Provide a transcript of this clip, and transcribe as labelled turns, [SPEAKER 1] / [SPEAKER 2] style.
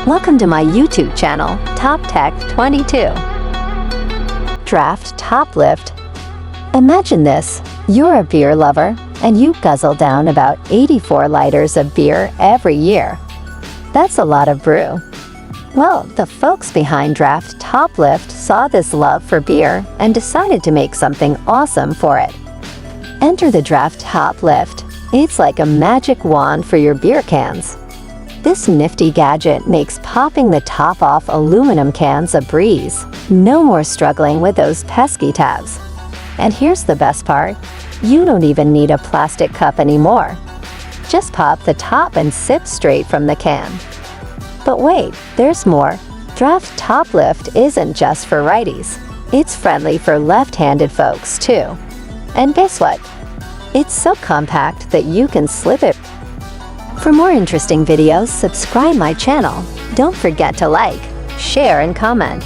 [SPEAKER 1] Welcome to my YouTube channel, Top Tech 22. Draft Top Lift. Imagine this, you're a beer lover, and you guzzle down about 84 liters of beer every year. That's a lot of brew. Well, the folks behind Draft Top Lift saw this love for beer and decided to make something awesome for it. Enter the Draft Top Lift. It's like a magic wand for your beer cans. This nifty gadget makes popping the top off aluminum cans a breeze. No more struggling with those pesky tabs. And here's the best part, you don't even need a plastic cup anymore. Just pop the top and sip straight from the can. But wait, there's more. Draft Top Lift isn't just for righties. It's friendly for left-handed folks too. And guess what? It's so compact that you can slip it. For more interesting videos, subscribe my channel. Don't forget to like, share, and comment.